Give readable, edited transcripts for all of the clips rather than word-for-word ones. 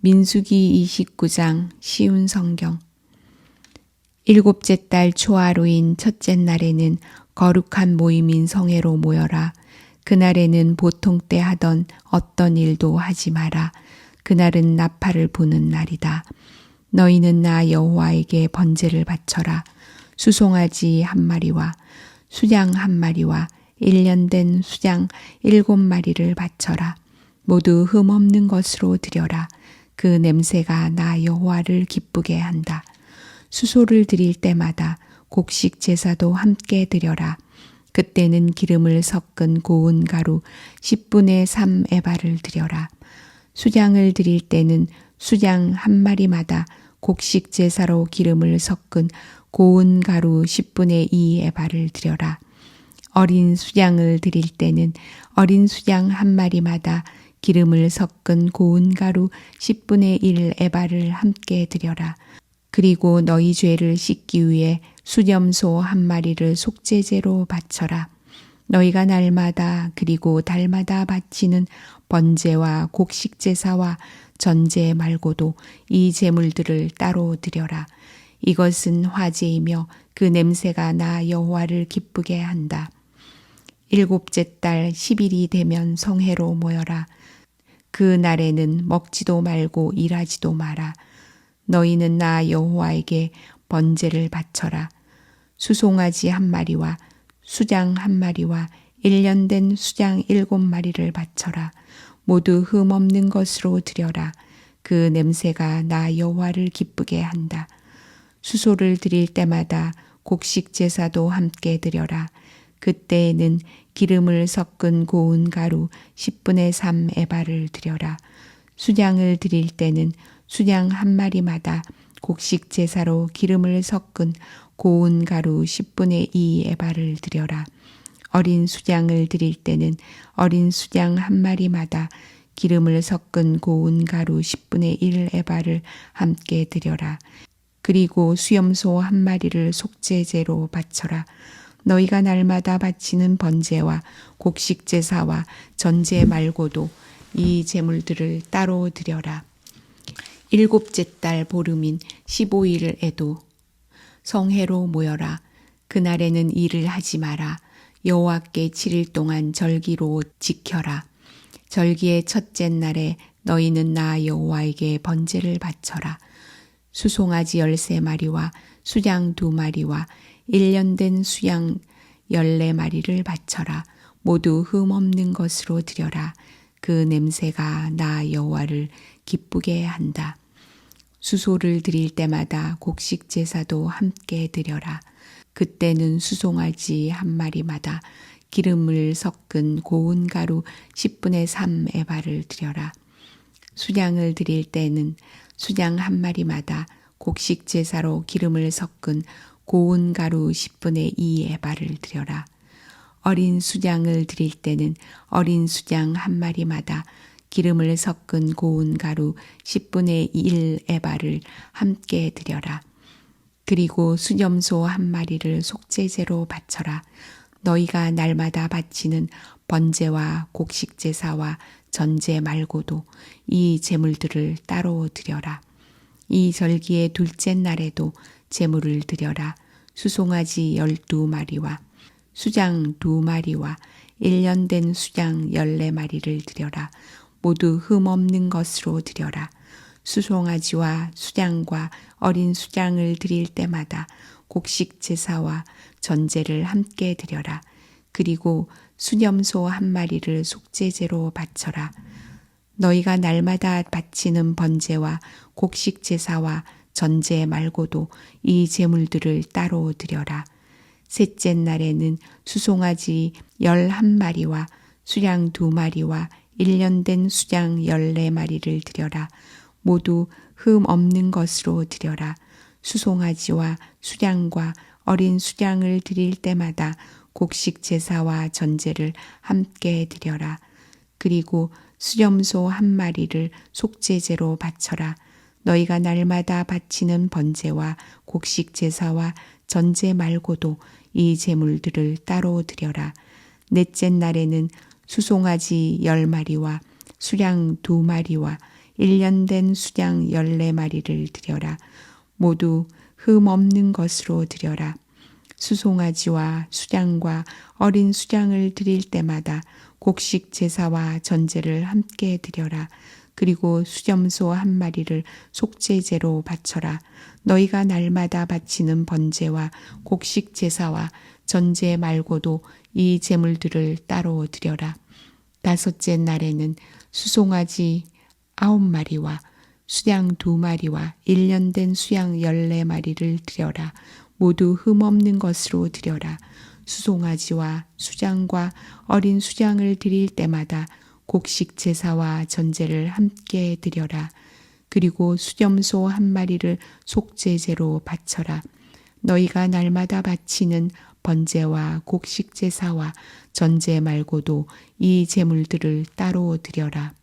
민수기 29장 쉬운 성경. 일곱째 달 초하루인 첫째 날에는 거룩한 모임인 성회로 모여라. 그날에는 보통 때 하던 어떤 일도 하지 마라. 그날은 나팔을 부는 날이다. 너희는 나 여호와에게 번제를 바쳐라. 수송아지 한 마리와 수양 한 마리와 1년 된 수양 7마리를 바쳐라. 모두 흠없는 것으로 드려라. 그 냄새가 나 여호와를 기쁘게 한다. 수소를 드릴 때마다 곡식 제사도 함께 드려라. 그때는 기름을 섞은 고운 가루 10분의 3 에바를 드려라. 수장을 드릴 때는 수장 한 마리마다 곡식 제사로 기름을 섞은 고운 가루 10분의 2 에바를 드려라. 어린 수장을 드릴 때는 어린 수장 한 마리마다 기름을 섞은 고운 가루 10분의 1 에바를 함께 드려라. 그리고 너희 죄를 씻기 위해 수염소 한 마리를 속죄제로 바쳐라. 너희가 날마다 그리고 달마다 바치는 번제와 곡식 제사와 전제 말고도 이 제물들을 따로 드려라. 이것은 화제이며 그 냄새가 나 여호와를 기쁘게 한다. 일곱째 달 10일이 되면 성회로 모여라. 그 날에는 먹지도 말고 일하지도 마라. 너희는 나 여호와에게 번제를 바쳐라. 수송아지 한 마리와 수장 한 마리와 1년 된 수장 7마리를 바쳐라. 모두 흠없는 것으로 드려라. 그 냄새가 나 여호와를 기쁘게 한다. 수소를 드릴 때마다 곡식 제사도 함께 드려라. 그때에는 기름을 섞은 고운 가루 10분의 3 에바를 드려라. 수장을 드릴 때는 수장 한 마리마다 곡식 제사로 기름을 섞은 고운 가루 10분의 2 에바를 드려라. 어린 수장을 드릴 때는 어린 수장 한 마리마다 기름을 섞은 고운 가루 10분의 1 에바를 함께 드려라. 그리고 수염소 한 마리를 속죄제로 바쳐라. 너희가 날마다 바치는 번제와 곡식 제사와 전제 말고도 이 제물들을 따로 드려라. 일곱째 달 보름인 15일에도 성회로 모여라. 그날에는 일을 하지 마라. 여호와께 7일 동안 절기로 지켜라. 절기의 첫째 날에 너희는 나 여호와에게 번제를 바쳐라. 수송아지 13마리와 수양 2마리와 1년 된 수양 14마리를 바쳐라. 모두 흠없는 것으로 드려라. 그 냄새가 나 여호와를 기쁘게 한다. 수소를 드릴 때마다 곡식 제사도 함께 드려라. 그때는 수송아지 한 마리마다 기름을 섞은 고운 가루 10분의 3 에바를 드려라. 수양을 드릴 때는 수양 한 마리마다 곡식 제사로 기름을 섞은 고운 가루 10분의 2 에바를 드려라. 어린 수장을 드릴 때는 어린 수장 한 마리마다 기름을 섞은 고운 가루 10분의 1 에바를 함께 드려라. 그리고 수염소 한 마리를 속죄제로 바쳐라. 너희가 날마다 바치는 번제와 곡식 제사와 전제 말고도 이 제물들을 따로 드려라. 이 절기의 둘째 날에도 제물을 드려라. 수송아지 12마리와 수장 2마리와 1년 된 수장 14마리를 드려라. 모두 흠없는 것으로 드려라. 수송아지와 수장과 어린 수장을 드릴 때마다 곡식 제사와 전제를 함께 드려라. 그리고 수염소 한 마리를 속죄제로 바쳐라. 너희가 날마다 바치는 번제와 곡식 제사와 전제 말고도 이 제물들을 따로 드려라. 셋째 날에는 수송아지 11마리와 수양 2마리와 1년 된 수장 14마리를 드려라. 모두 흠 없는 것으로 드려라. 수송아지와 수양과 어린 수양을 드릴 때마다 곡식 제사와 전제를 함께 드려라. 그리고 수염소 한 마리를 속죄제로 바쳐라. 너희가 날마다 바치는 번제와 곡식 제사와 전제 말고도 이 제물들을 따로 드려라. 넷째 날에는 수송아지 10마리와 수양 2마리와 1년 된 수장 14마리를 드려라. 모두 흠 없는 것으로 드려라. 수송아지와 수장과 어린 수장을 드릴 때마다 곡식 제사와 전제를 함께 드려라. 그리고 수점소 한 마리를 속죄제로 바쳐라. 너희가 날마다 바치는 번제와 곡식 제사와 전제 말고도 이 제물들을 따로 드려라. 다섯째 날에는 수송아지 9마리와 수양 2마리와 1년 된 수양 14마리를 드려라. 모두 흠없는 것으로 드려라. 수송아지와 수장과 어린 수장을 드릴 때마다 곡식 제사와 전제를 함께 드려라. 그리고 수점소 한 마리를 속죄제로 바쳐라. 너희가 날마다 바치는 번제와 곡식 제사와 전제 말고도 이 제물들을 따로 드려라.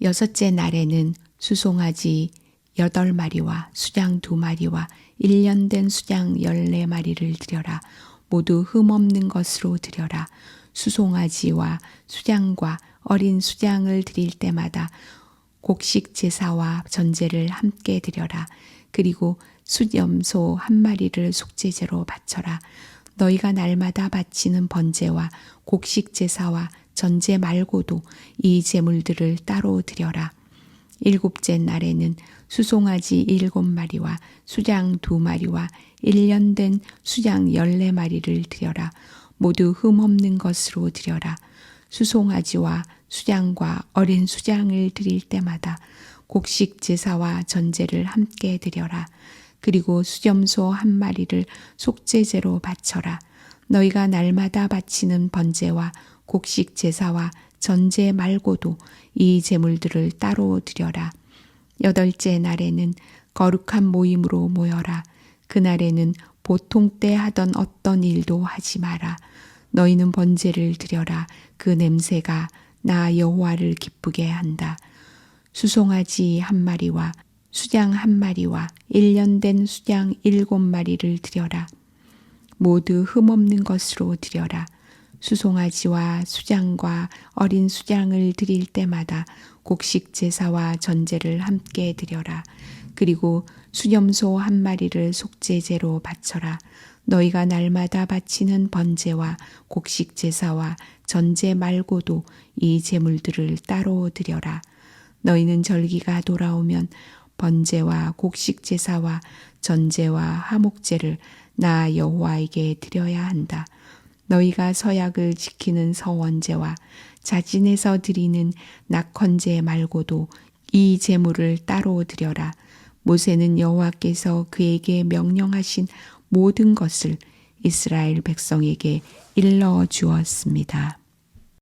여섯째 날에는 수송아지 8마리와 수장 2마리와 1년 된 수장 14마리를 드려라. 모두 흠없는 것으로 드려라. 수송아지와 수장과 어린 수장을 드릴 때마다 곡식 제사와 전제를 함께 드려라. 그리고 수염소 한 마리를 속죄제로 바쳐라. 너희가 날마다 바치는 번제와 곡식 제사와 전제 말고도 이 제물들을 따로 드려라. 일곱째 날에는 수송아지 7마리와 수장 2마리와 1년 된 수장 14마리를 드려라. 모두 흠없는 것으로 드려라. 수송아지와 수장과 어린 수장을 드릴 때마다 곡식 제사와 전제를 함께 드려라. 그리고 수점소 한 마리를 속죄제로 바쳐라. 너희가 날마다 바치는 번제와 곡식 제사와 전제 말고도 이 제물들을 따로 드려라. 여덟째 날에는 거룩한 모임으로 모여라. 그날에는 보통 때 하던 어떤 일도 하지 마라. 너희는 번제를 드려라. 그 냄새가 나 여호와를 기쁘게 한다. 수송아지 1마리와 수장 1마리와 1년 된 수장 7마리를 드려라. 모두 흠없는 것으로 드려라. 수송아지와 수장과 어린 수장을 드릴 때마다 곡식 제사와 전제를 함께 드려라. 그리고 수염소 1마리를 속죄제로 바쳐라. 너희가 날마다 바치는 번제와 곡식 제사와 전제 말고도 이 제물들을 따로 드려라. 너희는 절기가 돌아오면 번제와 곡식 제사와 전제와 화목제를 나 여호와에게 드려야 한다. 너희가 서약을 지키는 서원제와 자진해서 드리는 낙헌제 말고도 이 제물을 따로 드려라. 모세는 여호와께서 그에게 명령하신 모든 것을 이스라엘 백성에게 일러 주었습니다.